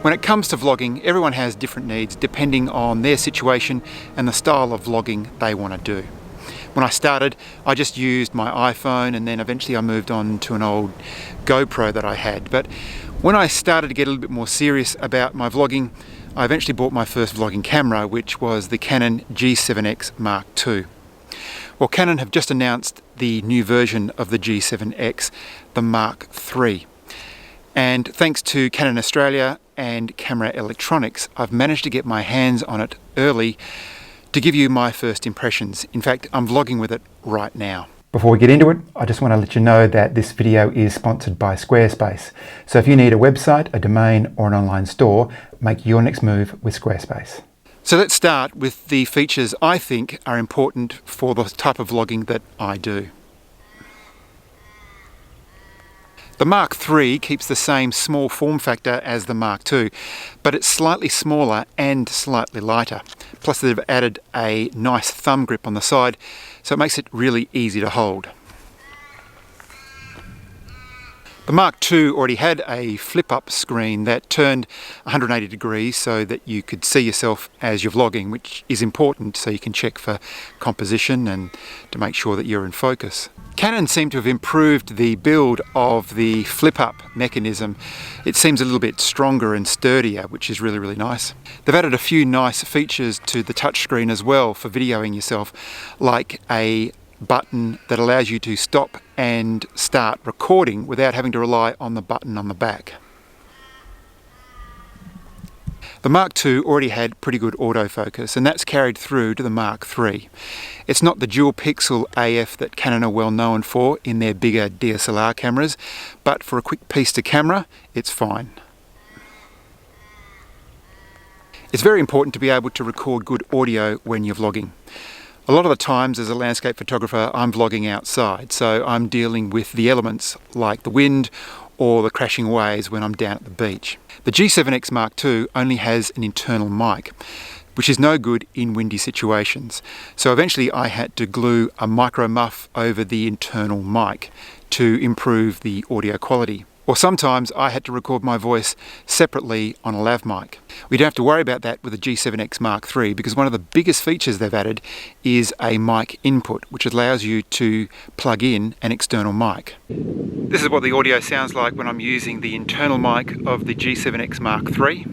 When it comes to vlogging, everyone has different needs depending on their situation and the style of vlogging they want to do. When I started, I just used my iPhone, and then eventually I moved on to an old GoPro that I had. But when I started to get a little bit more serious about my vlogging, I eventually bought my first vlogging camera, which was the Canon G7X Mark II. Well, Canon have just announced the new version of the G7X, the Mark III. And thanks to Canon Australia and Camera Electronics, I've managed to get my hands on it early to give you my first impressions. In fact, I'm vlogging with it right now. Before we get into it, I just want to let you know that this video is sponsored by Squarespace. So if you need a website, a domain or an online store, make your next move with Squarespace. So let's start with the features I think are important for the type of vlogging that I do. The Mark III keeps the same small form factor as the Mark II, but it's slightly smaller and slightly lighter. Plus they've added a nice thumb grip on the side, so it makes it really easy to hold. The Mark II already had a flip-up screen that turned 180 degrees so that you could see yourself as you're vlogging, which is important so you can check for composition and to make sure that you're in focus. Canon seem to have improved the build of the flip-up mechanism. It seems a little bit stronger and sturdier, which is really, really nice. They've added a few nice features to the touchscreen as well for videoing yourself, like a button that allows you to stop and start recording without having to rely on the button on the back. The Mark II already had pretty good autofocus, and that's carried through to the Mark III. It's not the dual pixel AF that Canon are well known for in their bigger DSLR cameras, but for a quick piece to camera, it's fine. It's very important to be able to record good audio when you're vlogging. A lot of the times as a landscape photographer, I'm vlogging outside, so I'm dealing with the elements like the wind or the crashing waves when I'm down at the beach. The G7X Mark II only has an internal mic, which is no good in windy situations. So eventually I had to glue a micro muff over the internal mic to improve the audio quality. Or sometimes I had to record my voice separately on a lav mic. We don't have to worry about that with the G7X Mark III because one of the biggest features they've added is a mic input, which allows you to plug in an external mic. This is what the audio sounds like when I'm using the internal mic of the G7X Mark III.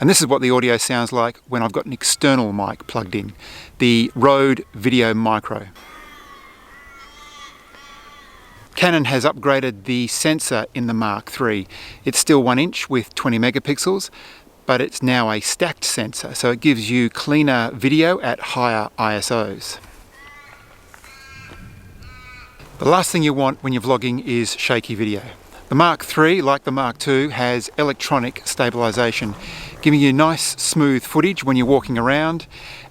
And this is what the audio sounds like when I've got an external mic plugged in, the Rode Video Micro. Canon has upgraded the sensor in the Mark III. It's still 1 inch with 20 megapixels, but it's now a stacked sensor, so it gives you cleaner video at higher ISOs. The last thing you want when you're vlogging is shaky video. The Mark III, like the Mark II, has electronic stabilization, giving you nice smooth footage when you're walking around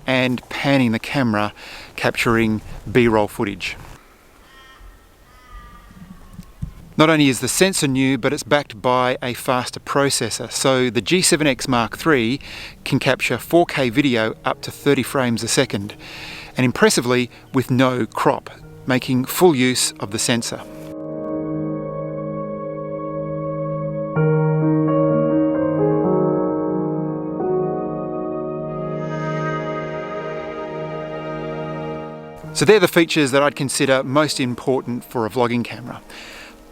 and panning the camera, capturing B-roll footage. Not only is the sensor new, but it's backed by a faster processor. So the G7X Mark III can capture 4K video up to 30 frames a second, and impressively with no crop, making full use of the sensor. So they're the features that I'd consider most important for a vlogging camera.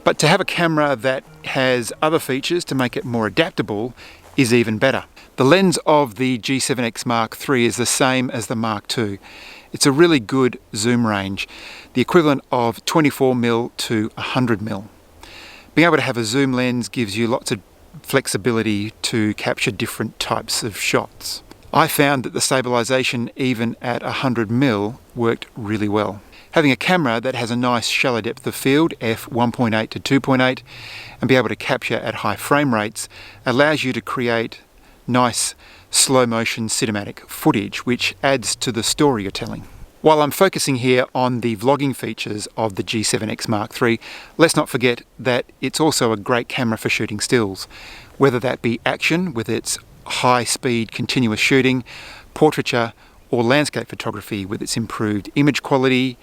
But to have a camera that has other features to make it more adaptable is even better. The lens of the G7X Mark III is the same as the Mark II. It's a really good zoom range, the equivalent of 24mm to 100mm. Being able to have a zoom lens gives you lots of flexibility to capture different types of shots. I found that the stabilization even at 100mm worked really well. Having a camera that has a nice shallow depth of field, f1.8 to 2.8, and be able to capture at high frame rates allows you to create nice slow motion cinematic footage, which adds to the story you're telling. While I'm focusing here on the vlogging features of the G7X Mark III, let's not forget that it's also a great camera for shooting stills, whether that be action with its high speed continuous shooting, portraiture, or landscape photography with its improved image quality,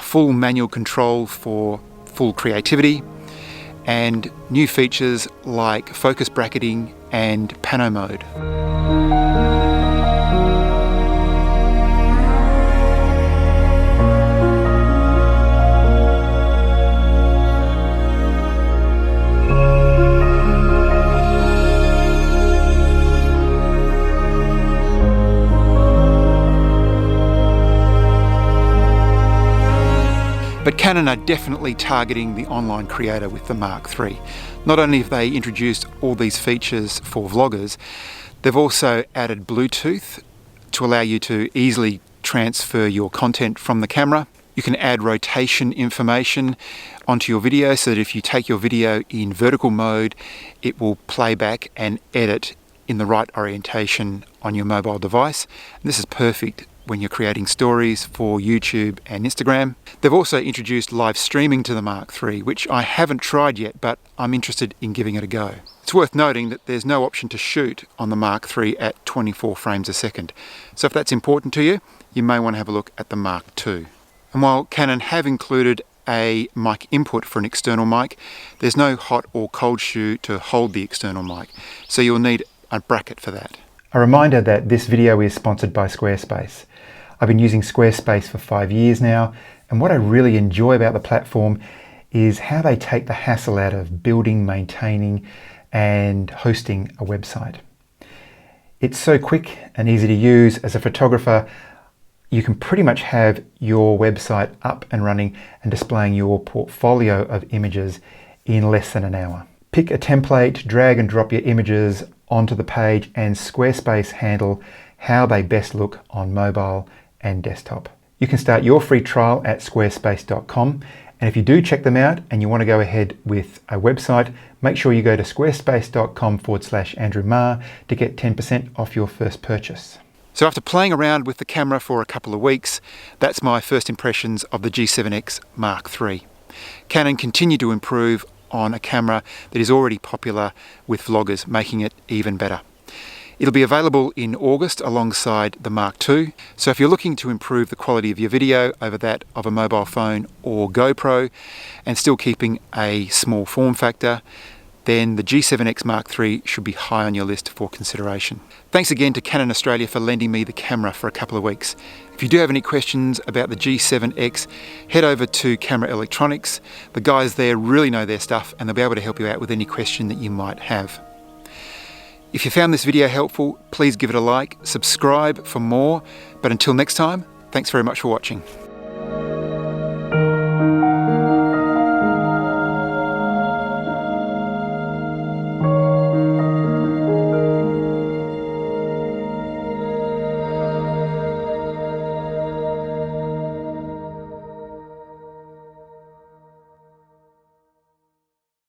full manual control for full creativity, and new features like focus bracketing and pano mode. But Canon are definitely targeting the online creator with the Mark III. Not only have they introduced all these features for vloggers, they've also added Bluetooth to allow you to easily transfer your content from the camera. You can add rotation information onto your video so that if you take your video in vertical mode, it will play back and edit in the right orientation on your mobile device. And this is perfect when you're creating stories for YouTube and Instagram. They've also introduced live streaming to the Mark III, which I haven't tried yet, but I'm interested in giving it a go. It's worth noting that there's no option to shoot on the Mark III at 24 frames a second. So if that's important to you, you may want to have a look at the Mark II. And while Canon have included a mic input for an external mic, there's no hot or cold shoe to hold the external mic. So you'll need a bracket for that. A reminder that this video is sponsored by Squarespace. I've been using Squarespace for 5 years now, and what I really enjoy about the platform is how they take the hassle out of building, maintaining, and hosting a website. It's so quick and easy to use. As a photographer, you can pretty much have your website up and running and displaying your portfolio of images in less than an hour. Pick a template, drag and drop your images onto the page, and Squarespace handle how they best look on mobile and desktop. You can start your free trial at squarespace.com, and if you do check them out and you want to go ahead with a website, make sure you go to squarespace.com/Andrew Marr to get 10% off your first purchase. So after playing around with the camera for a couple of weeks, that's my first impressions of the G7X Mark III. Canon continue to improve on a camera that is already popular with vloggers, making it even better. It'll be available in August alongside the Mark II, so if you're looking to improve the quality of your video over that of a mobile phone or GoPro and still keeping a small form factor, then the G7X Mark III should be high on your list for consideration. Thanks again to Canon Australia for lending me the camera for a couple of weeks. If you do have any questions about the G7X, head over to Camera Electronics. The guys there really know their stuff and they'll be able to help you out with any question that you might have. If you found this video helpful, please give it a like, subscribe for more, but until next time, thanks very much for watching.